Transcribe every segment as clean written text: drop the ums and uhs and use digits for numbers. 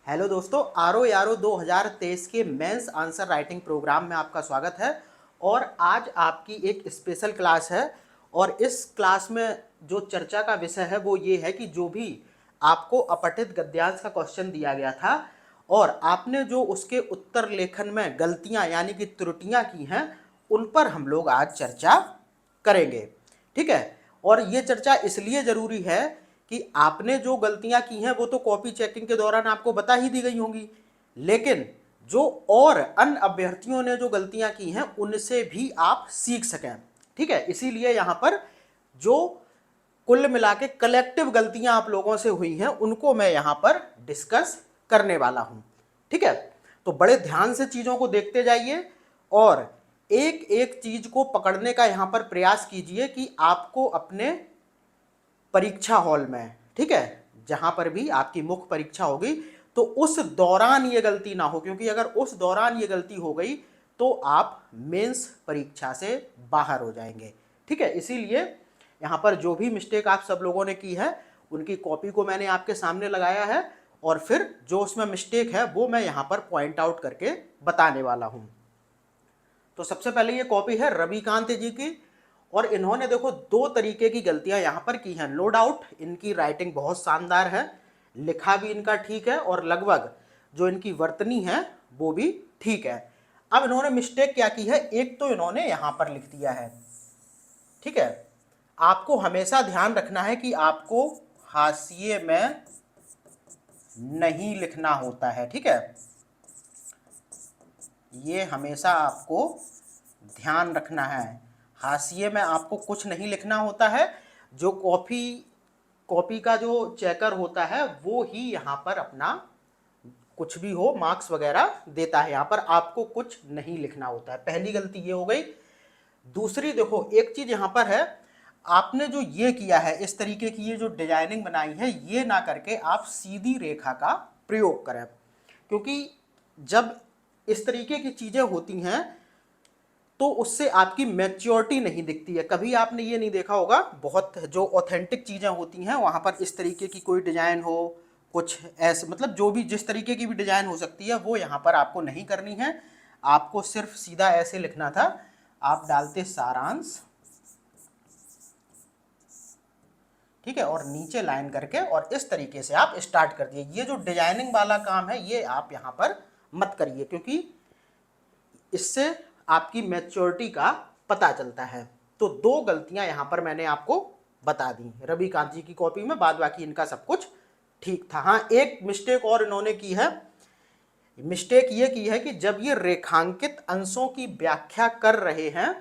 Hello दोस्तों, आरो यारो 2023 के मेंस आंसर राइटिंग प्रोग्राम में आपका स्वागत है। और आज आपकी एक स्पेशल क्लास है। और इस क्लास में जो चर्चा का विषय है वो ये है कि जो भी आपको अपठित गद्यांश का क्वेश्चन दिया गया था और आपने जो उसके उत्तर लेखन में गलतियां यानी कि त्रुटियां की हैं, उन पर हम लोग आज चर्चा करेंगे। ठीक है। और ये चर्चा इसलिए ज़रूरी है कि आपने जो गलतियां की हैं वो तो कॉपी चेकिंग के दौरान आपको बता ही दी गई होंगी, लेकिन जो और अन्य अभ्यर्थियों ने जो गलतियां की हैं उनसे भी आप सीख सकें। ठीक है। इसीलिए यहाँ पर जो कुल मिला के कलेक्टिव गलतियां आप लोगों से हुई हैं उनको मैं यहाँ पर डिस्कस करने वाला हूँ। ठीक है। तो बड़े ध्यान से चीज़ों को देखते जाइए और एक एक चीज को पकड़ने का यहाँ पर प्रयास कीजिए कि आपको अपने परीक्षा हॉल में, ठीक है, जहां पर भी आपकी मुख्य परीक्षा होगी तो उस दौरान ये गलती ना हो, क्योंकि अगर उस दौरान ये गलती हो गई तो आप मेंस परीक्षा से बाहर हो जाएंगे। ठीक है। इसीलिए यहाँ पर जो भी मिस्टेक आप सब लोगों ने की है उनकी कॉपी को मैंने आपके सामने लगाया है और फिर जो उसमें मिस्टेक है वो मैं यहाँ पर पॉइंट आउट करके बताने वाला हूँ। तो सबसे पहले ये कॉपी है रविकांत जी की और इन्होंने देखो दो तरीके की गलतियां यहां पर की हैं। नो डाउट इनकी राइटिंग बहुत शानदार है, लिखा भी इनका ठीक है और लगभग जो इनकी वर्तनी है वो भी ठीक है। अब इन्होंने मिस्टेक क्या की है, एक तो इन्होंने यहां पर लिख दिया है, ठीक है, आपको हमेशा ध्यान रखना है कि आपको हाशिए में नहीं लिखना होता है। ठीक है, ये हमेशा आपको ध्यान रखना है। हाशिए में आपको कुछ नहीं लिखना होता है। जो कॉपी का जो चेकर होता है वो ही यहाँ पर अपना कुछ भी हो मार्क्स वगैरह देता है। यहाँ पर आपको कुछ नहीं लिखना होता है। पहली गलती ये हो गई। दूसरी देखो, एक चीज यहाँ पर है, आपने जो ये किया है इस तरीके की ये जो डिजाइनिंग बनाई है ये ना करके आप सीधी रेखा का प्रयोग करें, क्योंकि जब इस तरीके की चीजें होती हैं तो उससे आपकी मैच्योरिटी नहीं दिखती है। कभी आपने ये नहीं देखा होगा, बहुत जो ऑथेंटिक चीज़ें होती हैं वहाँ पर इस तरीके की कोई डिज़ाइन हो, कुछ ऐसे मतलब जो भी जिस तरीके की भी डिज़ाइन हो सकती है वो यहाँ पर आपको नहीं करनी है। आपको सिर्फ सीधा ऐसे लिखना था, आप डालते सारांश, ठीक है, और नीचे लाइन करके और इस तरीके से आप स्टार्ट कर दिए। ये जो डिजाइनिंग वाला काम है ये आप यहाँ पर मत करिए, क्योंकि इससे आपकी मैच्योरिटी का पता चलता है। तो दो गलतियां यहां पर मैंने आपको बता दी रविकांत जी की कॉपी में, बाद बाकी इनका सब कुछ ठीक था। हाँ, एक मिस्टेक और इन्होंने की है। मिस्टेक ये की है कि जब ये रेखांकित अंशों की व्याख्या कर रहे हैं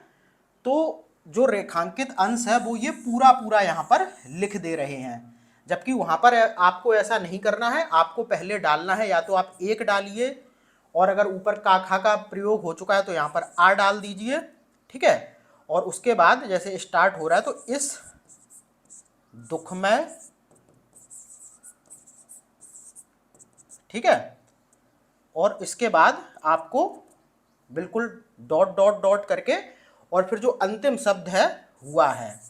तो जो रेखांकित अंश है वो ये पूरा पूरा यहां पर लिख दे रहे हैं, जबकि वहां पर आपको ऐसा नहीं करना है। आपको पहले डालना है, या तो आप एक डालिए और अगर ऊपर का खा का प्रयोग हो चुका है तो यहाँ पर आ डाल दीजिए। ठीक है, और उसके बाद जैसे स्टार्ट हो रहा है तो इस दुखमय, ठीक है, और इसके बाद आपको बिल्कुल डॉट डॉट डॉट करके और फिर जो अंतिम शब्द है हुआ है,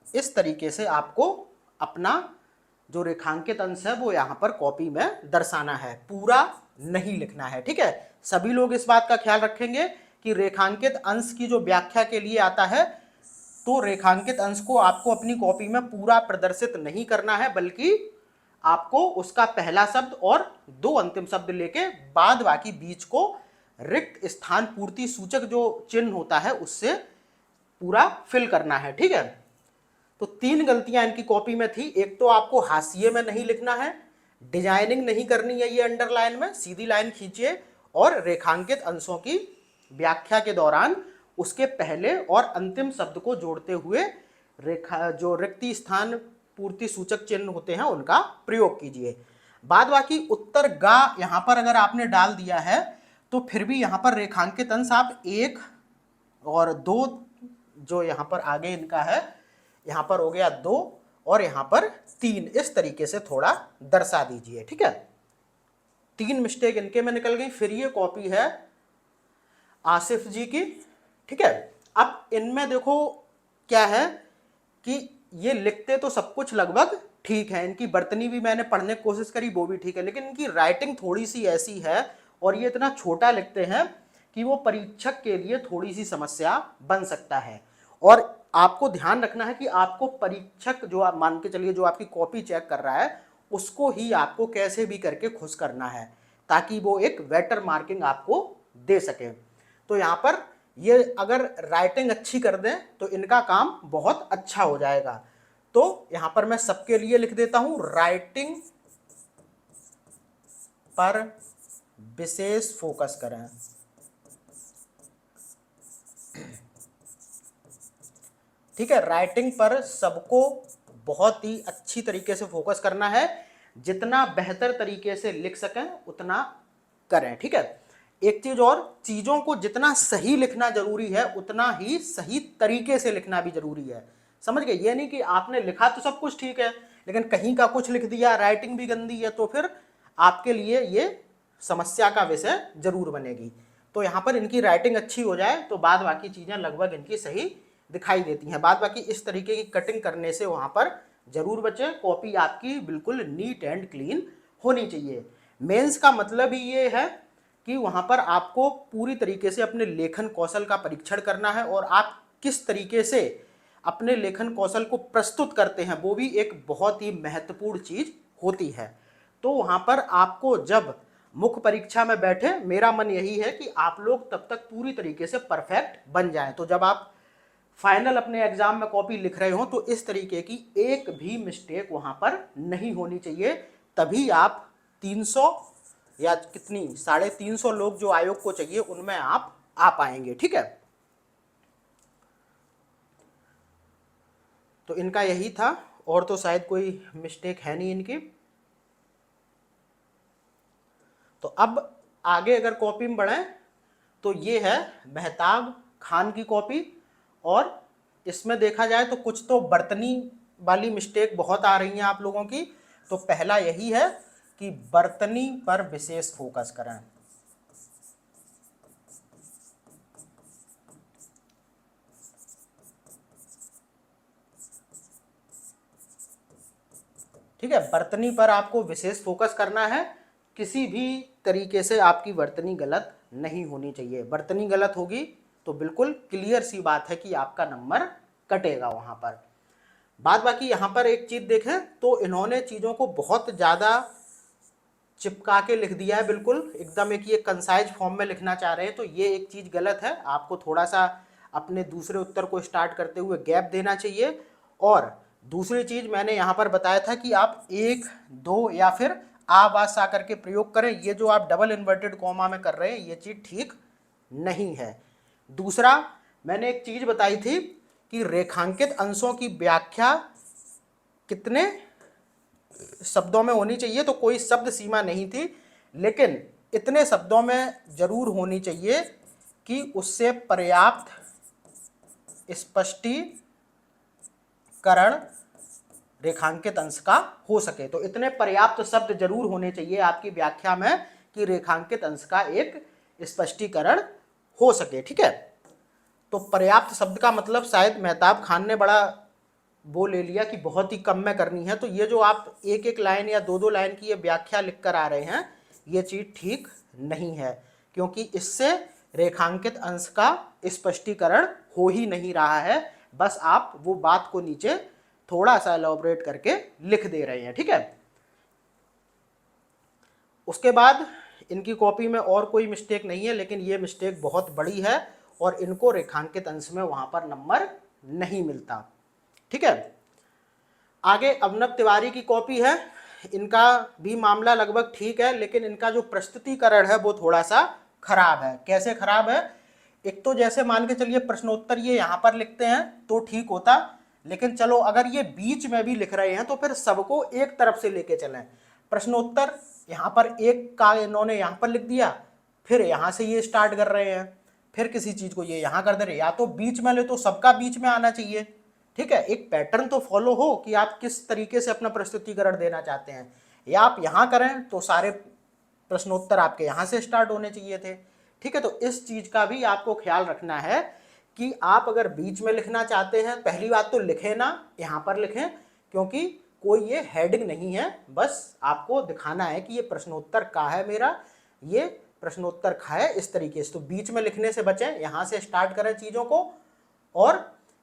इस तरीके से आपको अपना जो रेखांकित अंश है वो यहाँ पर कॉपी में दर्शाना है, पूरा नहीं लिखना है। ठीक है, सभी लोग इस बात का ख्याल रखेंगे कि रेखांकित अंश की जो व्याख्या के लिए आता है तो रेखांकित अंश को आपको अपनी कॉपी में पूरा प्रदर्शित नहीं करना है, बल्कि आपको उसका पहला शब्द और दो अंतिम शब्द लेके बाद बाकी बीच को रिक्त स्थान पूर्ति सूचक जो चिन्ह होता है उससे पूरा फिल करना है। ठीक है, तो तीन गलतियां इनकी कॉपी में थी। एक तो आपको हाशिए में नहीं लिखना है, डिजाइनिंग नहीं करनी है ये अंडरलाइन में, सीधी लाइन खींचिए और रेखांकित अंशों की व्याख्या के दौरान उसके पहले और अंतिम शब्द को जोड़ते हुए रेखा जो रिक्ति स्थान पूर्ति सूचक चिन्ह होते हैं उनका प्रयोग कीजिए। बाद बाकी उत्तर गा यहां पर अगर आपने डाल दिया है तो फिर भी यहां पर रेखांकित अंश आप एक और दो, जो यहां पर आगे इनका है यहां पर हो गया दो और यहां पर तीन, इस तरीके से थोड़ा दर्शा दीजिए। ठीक है, तीन मिस्टेक इनके में निकल गई। फिर ये कॉपी है आसिफ जी की। ठीक है, अब इनमें देखो क्या है कि ये लिखते तो सब कुछ लगभग ठीक है, इनकी बर्तनी भी मैंने पढ़ने की कोशिश करी, वो भी ठीक है, लेकिन इनकी राइटिंग थोड़ी सी ऐसी है और ये इतना छोटा लिखते हैं कि वो परीक्षक के लिए थोड़ी सी समस्या बन सकता है। और आपको ध्यान रखना है कि आपको परीक्षक जो आप मान के चलिए जो आपकी कॉपी चेक कर रहा है उसको ही आपको कैसे भी करके खुश करना है ताकि वो एक बेटर मार्किंग आपको दे सके। तो यहाँ पर ये अगर राइटिंग अच्छी कर दें तो इनका काम बहुत अच्छा हो जाएगा। तो यहाँ पर मैं सबके लिए लिख देता हूं, राइटिंग पर विशेष फोकस करें। ठीक है, राइटिंग पर सबको बहुत ही अच्छी तरीके से फोकस करना है, जितना बेहतर तरीके से लिख सकें उतना करें। ठीक है, एक चीज और, चीजों को जितना सही लिखना जरूरी है उतना ही सही तरीके से लिखना भी जरूरी है। समझ गए? ये नहीं कि आपने लिखा तो सब कुछ ठीक है लेकिन कहीं का कुछ लिख दिया, राइटिंग भी गंदी है, तो फिर आपके लिए ये समस्या का विषय जरूर बनेगी। तो यहाँ पर इनकी राइटिंग अच्छी हो जाए तो बाद बाकी चीजें लगभग इनकी सही दिखाई देती हैं। बाद बाकी इस तरीके की कटिंग करने से वहां पर जरूर बचे। कॉपी आपकी बिल्कुल नीट एंड क्लीन होनी चाहिए। मेंस का मतलब ही ये है कि वहां पर आपको पूरी तरीके से अपने लेखन कौशल का परीक्षण करना है और आप किस तरीके से अपने लेखन कौशल को प्रस्तुत करते हैं वो भी एक बहुत ही महत्वपूर्ण चीज होती है। तो वहां पर आपको जब मुख्य परीक्षा में बैठे, मेरा मन यही है कि आप लोग तब तक पूरी तरीके से परफेक्ट बन जाएं। तो जब आप फाइनल अपने एग्जाम में कॉपी लिख रहे हो तो इस तरीके की एक भी मिस्टेक वहां पर नहीं होनी चाहिए, तभी आप 300 या कितनी 350 लोग जो आयोग को चाहिए उनमें आप आ पाएंगे। ठीक है, तो इनका यही था और तो शायद कोई मिस्टेक है नहीं इनकी। तो अब आगे अगर कॉपी में बढ़ें तो ये है मेहताब खान की कॉपी और इसमें देखा जाए तो कुछ तो बर्तनी वाली मिस्टेक बहुत आ रही हैं आप लोगों की। तो पहला यही है कि बर्तनी पर विशेष फोकस करें। ठीक है, बर्तनी पर आपको विशेष फोकस करना है, किसी भी तरीके से आपकी बर्तनी गलत नहीं होनी चाहिए। बर्तनी गलत होगी तो बिल्कुल क्लियर सी बात है कि आपका नंबर कटेगा वहां पर। बाद बाकी यहाँ पर एक चीज देखें तो इन्होंने चीजों को बहुत ज्यादा चिपका के लिख दिया है, बिल्कुल एकदम एक ये कंसाइज फॉर्म में लिखना चाह रहे हैं, तो ये एक चीज गलत है। आपको थोड़ा सा अपने दूसरे उत्तर को स्टार्ट करते हुए गैप देना चाहिए। और दूसरी चीज मैंने यहाँ पर बताया था कि आप 1, 2 या फिर आवाज सा करके प्रयोग करें। ये जो आप डबल इन्वर्टेड कॉमा में कर रहे हैं ये चीज ठीक नहीं है। दूसरा मैंने एक चीज बताई थी कि रेखांकित अंशों की व्याख्या कितने शब्दों में होनी चाहिए, तो कोई शब्द सीमा नहीं थी, लेकिन इतने शब्दों में जरूर होनी चाहिए कि उससे पर्याप्त स्पष्टीकरण रेखांकित अंश का हो सके। तो इतने पर्याप्त शब्द जरूर होने चाहिए आपकी व्याख्या में कि रेखांकित अंश का एक स्पष्टीकरण हो सके। ठीक है, तो पर्याप्त शब्द का मतलब शायद मेहताब खान ने बड़ा वो ले लिया कि बहुत ही कम में करनी है। तो ये जो आप एक एक लाइन या दो दो लाइन की ये व्याख्या लिख कर आ रहे हैं ये चीज ठीक नहीं है, क्योंकि इससे रेखांकित अंश का स्पष्टीकरण हो ही नहीं रहा है, बस आप वो बात को नीचे थोड़ा सा एलॉबरेट करके लिख दे रहे हैं। ठीक है, उसके बाद इनकी कॉपी में और कोई मिस्टेक नहीं है, लेकिन ये मिस्टेक बहुत बड़ी है और इनको रेखांकित अंश में वहां पर नंबर नहीं मिलता। ठीक है, आगे अवनव तिवारी की कॉपी है, इनका भी मामला लगभग ठीक है, लेकिन इनका जो प्रस्तुतिकरण है वो थोड़ा सा खराब है। कैसे खराब है? एक तो जैसे मान के चलिए प्रश्नोत्तर ये यहाँ पर लिखते हैं तो ठीक होता, लेकिन चलो अगर ये बीच में भी लिख रहे हैं तो फिर सबको एक तरफ से लेके चलें। प्रश्नोत्तर यहाँ पर एक का इन्होंने यहाँ पर लिख दिया, फिर यहाँ से ये स्टार्ट कर रहे हैं, फिर किसी चीज को ये यहाँ कर दे रहे, या तो बीच में ले तो सबका बीच में आना चाहिए। ठीक है, एक पैटर्न तो फॉलो हो कि आप किस तरीके से अपना प्रस्तुतिकरण देना चाहते हैं, या आप यहाँ करें तो सारे प्रश्नोत्तर आपके यहाँ से स्टार्ट होने चाहिए थे। ठीक है, तो इस चीज का भी आपको ख्याल रखना है कि आप अगर बीच में लिखना चाहते हैं, पहली बात तो लिखें ना, यहाँ पर लिखें, क्योंकि कोई ये हेडिंग नहीं है, बस आपको दिखाना है कि ये प्रश्नोत्तर का है मेरा, ये प्रश्नोत्तर का है, इस तरीके से। तो बीच में लिखने से बचें, यहाँ से स्टार्ट करें चीज़ों को और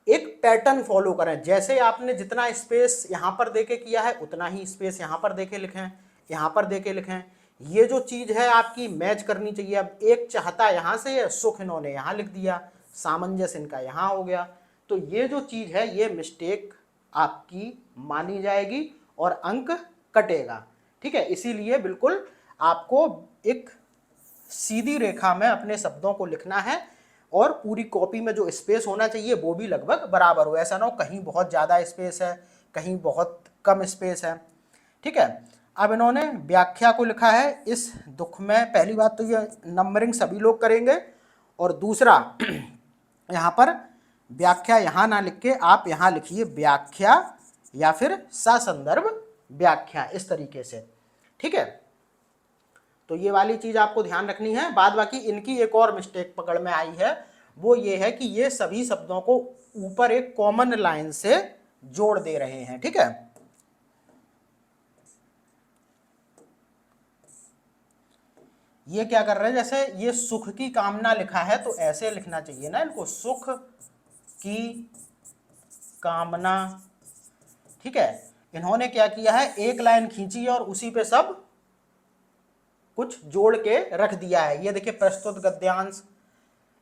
एक पैटर्न फॉलो करें। जैसे आपने जितना स्पेस यहाँ पर देके किया है उतना ही स्पेस यहाँ पर देके लिखें, यहाँ पर देके लिखें। ये जो चीज़ है आपकी मैच करनी चाहिए। अब एक चाहता यहाँ से, सुख इन्होंने यहाँ लिख दिया, सामंजस्य इनका यहाँ हो गया, तो ये जो चीज़ है ये मिस्टेक आपकी मानी जाएगी और अंक कटेगा। ठीक है, इसीलिए बिल्कुल आपको एक सीधी रेखा में अपने शब्दों को लिखना है और पूरी कॉपी में जो स्पेस होना चाहिए वो भी लगभग बराबर हो। ऐसा ना हो कहीं बहुत ज़्यादा स्पेस है, कहीं बहुत कम स्पेस है। ठीक है, अब इन्होंने व्याख्या को लिखा है इस दुख में। पहली बात तो ये नंबरिंग सभी लोग करेंगे, और दूसरा यहाँ पर व्याख्या यहाँ ना लिख के आप यहाँ लिखिए व्याख्या या फिर ससंदर्भ व्याख्या, इस तरीके से। ठीक है, तो ये वाली चीज आपको ध्यान रखनी है। बाद बाकी इनकी एक और मिस्टेक पकड़ में आई है, वो ये है कि ये सभी शब्दों को ऊपर एक कॉमन लाइन से जोड़ दे रहे हैं। ठीक है, ये क्या कर रहे हैं, जैसे ये सुख की कामना लिखा है तो ऐसे लिखना चाहिए ना इनको, सुख की कामना। ठीक है, इन्होंने क्या किया है, एक लाइन खींची और उसी पे सब कुछ जोड़ के रख दिया है। ये देखिए प्रस्तुत गद्यांश,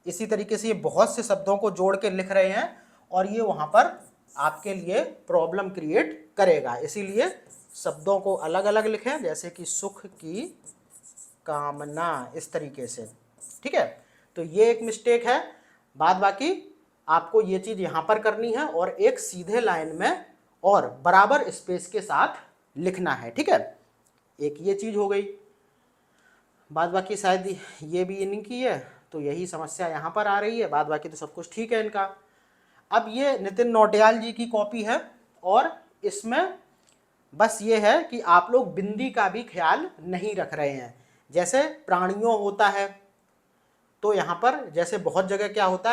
इसी तरीके से ये बहुत से शब्दों को जोड़ के लिख रहे हैं और ये वहां पर आपके लिए प्रॉब्लम क्रिएट करेगा। इसीलिए शब्दों को अलग अलग लिखें, जैसे कि सुख की कामना, इस तरीके से। ठीक है, तो ये एक मिस्टेक है। बाद बाकी आपको ये चीज यहां पर करनी है और एक सीधे लाइन में और बराबर स्पेस के साथ लिखना है। ठीक है, एक ये चीज हो गई। बाद बाकी शायद ये भी इनकी है, तो यही समस्या यहाँ पर आ रही है। बाद बाकी तो सब कुछ ठीक है इनका। अब ये नितिन नौटियाल जी की कॉपी है और इसमें बस ये है कि आप लोग बिंदी का भी ख्याल नहीं रख रहे हैं। जैसे प्राणियों होता है तो यहाँ पर जैसे बहुत जगह क्या होता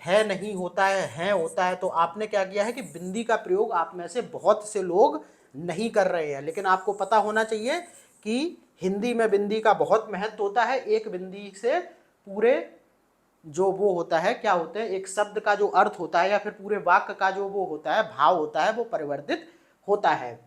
है नहीं होता है होता है, तो आपने क्या किया है कि बिंदी का प्रयोग आप में से बहुत से लोग नहीं कर रहे हैं। लेकिन आपको पता होना चाहिए कि हिंदी में बिंदी का बहुत महत्व होता है। एक बिंदी से पूरे जो वो होता है, क्या होते हैं, एक शब्द का जो अर्थ होता है या फिर पूरे वाक्य का जो वो होता है, भाव होता है, वो परिवर्तित होता है।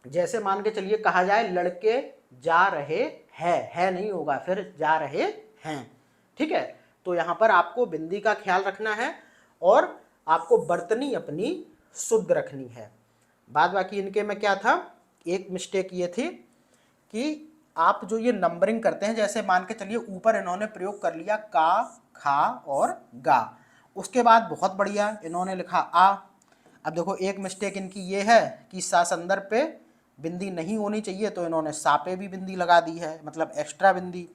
जैसे मान के चलिए कहा जाए लड़के जा रहे हैं, है नहीं होगा, फिर जा रहे हैं। ठीक है, तो यहाँ पर आपको बिंदी का ख्याल रखना है और आपको बर्तनी अपनी शुद्ध रखनी है। बाद बाकी इनके में क्या था, एक मिस्टेक ये थी कि आप जो ये नंबरिंग करते हैं, जैसे मान के चलिए ऊपर इन्होंने प्रयोग कर लिया का, खा और गा, उसके बाद बहुत बढ़िया इन्होंने लिखा आ। अब देखो एक मिस्टेक इनकी ये है कि सा संदर्भ पे बिंदी नहीं होनी चाहिए, तो इन्होंने सा पे भी बिंदी लगा दी है, मतलब एक्स्ट्रा बिंदी।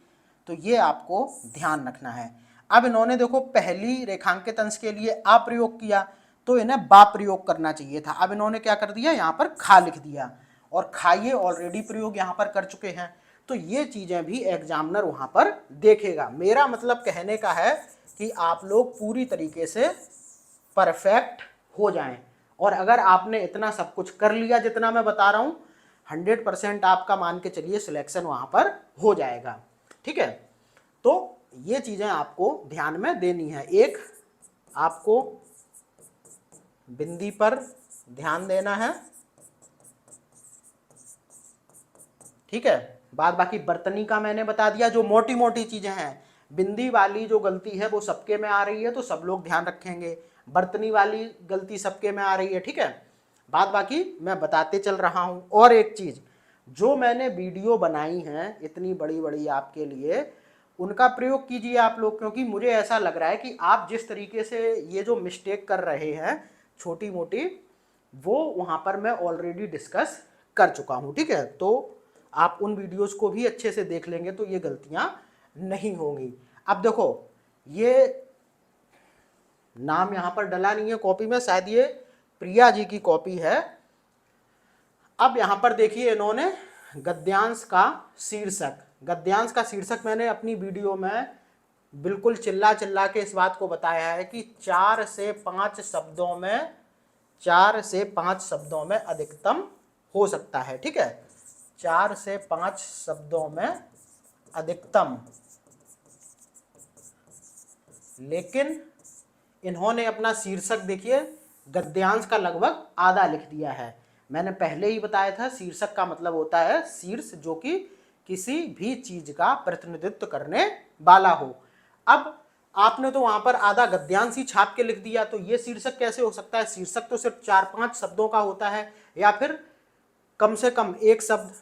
तो ये आपको ध्यान रखना है। अब इन्होंने देखो पहली रेखांकित अंश के लिए आ प्रयोग किया, तो इन्हें बा प्रयोग करना चाहिए था। अब इन्होंने क्या कर दिया, यहाँ पर खा लिख दिया, और खाइए ऑलरेडी प्रयोग यहाँ पर कर चुके हैं। तो ये चीजें भी एग्जामिनर वहां पर देखेगा। मेरा मतलब कहने का है कि आप लोग पूरी तरीके से परफेक्ट हो जाएं, और अगर आपने इतना सब कुछ कर लिया जितना मैं बता रहा हूं, 100% आपका मान के चलिए सिलेक्शन वहां पर हो जाएगा। ठीक है, तो ये चीजें आपको ध्यान में देनी है। एक, आपको बिंदी पर ध्यान देना है। ठीक है, बाद बाकी बर्तनी का मैंने बता दिया, जो मोटी मोटी चीजें हैं। बिंदी वाली जो गलती है वो सबके में आ रही है, तो सब लोग ध्यान रखेंगे। बर्तनी वाली गलती सबके में आ रही है। ठीक है, बाद बाकी मैं बताते चल रहा हूं। और एक चीज, जो मैंने वीडियो बनाई है इतनी बड़ी बड़ी आपके लिए, उनका प्रयोग कीजिए आप लोग, क्योंकि मुझे ऐसा लग रहा है कि आप जिस तरीके से ये जो मिस्टेक कर रहे हैं छोटी मोटी, वो वहां पर मैं ऑलरेडी डिस्कस कर चुका हूं। ठीक है, तो आप उन वीडियोस को भी अच्छे से देख लेंगे तो ये गलतियां नहीं होंगी। अब देखो ये नाम यहां पर डला नहीं है कॉपी में, शायद ये प्रिया जी की कॉपी है। अब यहां पर देखिए इन्होंने गद्यांश का शीर्षक, गद्यांश का शीर्षक मैंने अपनी वीडियो में बिल्कुल चिल्ला चिल्ला के इस बात को बताया है कि 4 से 5 शब्दों में, 4 से 5 शब्दों में अधिकतम हो सकता है। ठीक है, 4 से 5 शब्दों में अधिकतम। लेकिन इन्होंने अपना शीर्षक देखिए गद्यांश का लगभग आधा लिख दिया है। मैंने पहले ही बताया था शीर्षक का मतलब होता है शीर्ष, जो कि किसी भी चीज का प्रतिनिधित्व करने वाला हो। अब आपने तो वहां पर आधा गद्यांश ही छाप के लिख दिया, तो ये शीर्षक कैसे हो सकता है? शीर्षक तो सिर्फ 4-5 शब्दों का होता है, या फिर कम से कम एक शब्द।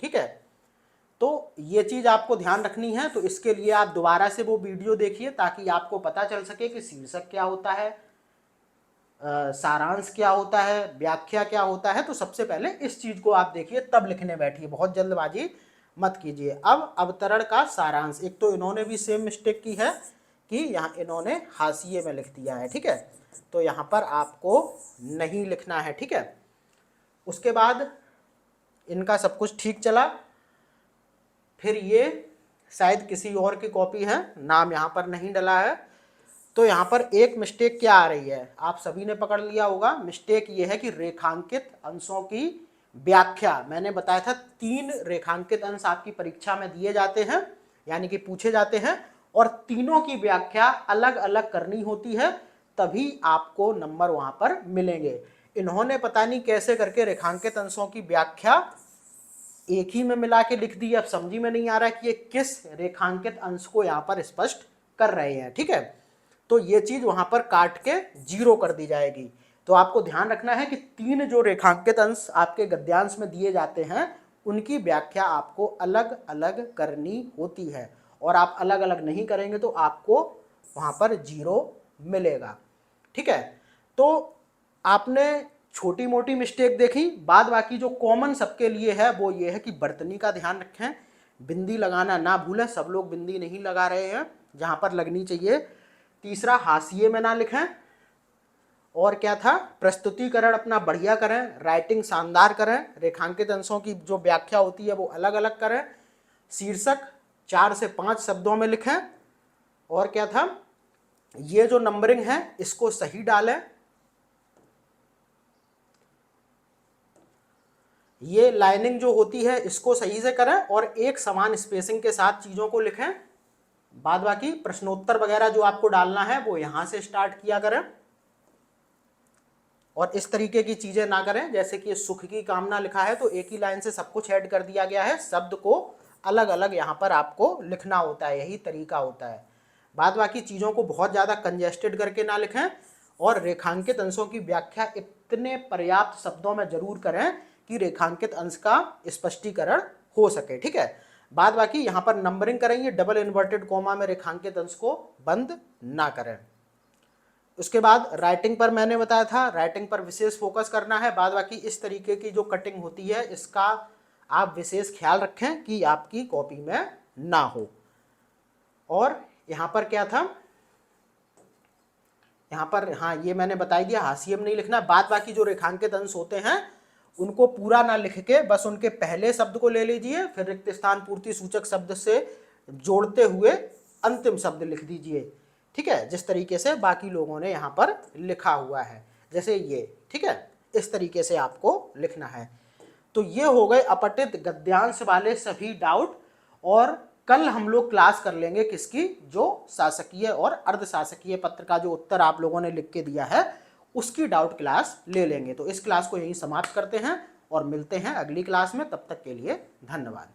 ठीक है, तो ये चीज आपको ध्यान रखनी है। तो इसके लिए आप दोबारा से वो वीडियो देखिए ताकि आपको पता चल सके कि शीर्षक क्या होता है, सारांश क्या होता है, व्याख्या क्या होता है। तो सबसे पहले इस चीज को आप देखिए, तब लिखने बैठिए, बहुत जल्दबाजी मत कीजिए। अब अवतरण का सारांश, एक तो इन्होंने भी सेम मिस्टेक की है कि यहाँ इन्होंने हाशिए में लिख दिया है। ठीक है, तो यहाँ पर आपको नहीं लिखना है। ठीक है, उसके बाद इनका सब कुछ ठीक चला, फिर ये शायद किसी और की कॉपी है, नाम यहाँ पर नहीं डला है। तो यहाँ पर एक मिस्टेक क्या आ रही है, आप सभी ने पकड़ लिया होगा। मिस्टेक ये है कि रेखांकित अंशों की व्याख्या, मैंने बताया था 3 रेखांकित अंश आपकी परीक्षा में दिए जाते हैं, यानी कि पूछे जाते हैं, और तीनों की व्याख्या अलग अलग करनी होती है, तभी आपको नंबर वहां पर मिलेंगे। इन्होंने पता नहीं कैसे करके रेखांकित अंशों की व्याख्या एक ही में मिला के लिख दी। अब समझी में नहीं आ रहा है कि ये किस रेखांकित अंश को यहाँ पर स्पष्ट कर रहे हैं। ठीक है, तो ये चीज वहां पर काट के 0 कर दी जाएगी। तो आपको ध्यान रखना है कि 3 जो रेखांकित अंश आपके गद्यांश में दिए जाते हैं, उनकी व्याख्या आपको अलग अलग करनी होती है, और आप अलग अलग नहीं करेंगे तो आपको वहां पर 0 मिलेगा। ठीक है, तो आपने छोटी मोटी मिस्टेक देखी, बाद बाकी जो कॉमन सबके लिए है वो ये है कि बर्तनी का ध्यान रखें, बिंदी लगाना ना भूलें। सब लोग बिंदी नहीं लगा रहे हैं जहां पर लगनी चाहिए। तीसरा, हाशिए में ना लिखें। और क्या था, प्रस्तुतिकरण अपना बढ़िया करें, राइटिंग शानदार करें, रेखांकित अंशों की जो व्याख्या होती है वो अलग अलग करें, शीर्षक 4 से 5 शब्दों में लिखें, और क्या था, ये जो नंबरिंग है इसको सही डालें, ये लाइनिंग जो होती है इसको सही से करें, और एक समान स्पेसिंग के साथ चीजों को लिखें। बाद बाकी प्रश्नोत्तर वगैरह जो आपको डालना है वो यहां से स्टार्ट किया करें, और इस तरीके की चीजें ना करें जैसे कि सुख की कामना लिखा है तो एक ही लाइन से सब कुछ ऐड कर दिया गया है, शब्द को अलग अलग यहां पर आपको लिखना होता है, यही तरीका होता है। बाद बाकी चीजों को बहुत ज्यादा कंजेस्टेड करके ना लिखें, और रेखांकित अंशों की व्याख्या इतने पर्याप्त शब्दों में जरूर करें कि रेखांकित अंश का स्पष्टीकरण हो सके। ठीक है, बाद बाकी यहां पर नंबरिंग करेंगे, डबल इन्वर्टेड कॉमा में रेखांकित अंश को बंद ना करें। उसके बाद राइटिंग पर मैंने बताया था, राइटिंग पर विशेष फोकस करना है। बाद बाकी इस तरीके की जो कटिंग होती है इसका आप विशेष ख्याल रखें कि आपकी कॉपी में ना हो। और यहां पर क्या था, यहां पर हाँ ये मैंने बता दिया, हाशिए में नहीं लिखना। बाद बाकी जो रेखांकित अंश होते हैं उनको पूरा ना लिख के बस उनके पहले शब्द को ले लीजिए, फिर रिक्त स्थान पूर्ति सूचक शब्द से जोड़ते हुए अंतिम शब्द लिख दीजिए। ठीक है, जिस तरीके से बाकी लोगों ने यहाँ पर लिखा हुआ है, जैसे ये। ठीक है, इस तरीके से आपको लिखना है। तो ये हो गए अपठित गद्यांश वाले सभी डाउट, और कल हम लोग क्लास कर लेंगे किसकी, जो शासकीय और अर्धशासकीय पत्र का जो उत्तर आप लोगों ने लिख के दिया है उसकी डाउट क्लास ले लेंगे। तो इस क्लास को यहीं समाप्त करते हैं और मिलते हैं अगली क्लास में। तब तक के लिए धन्यवाद।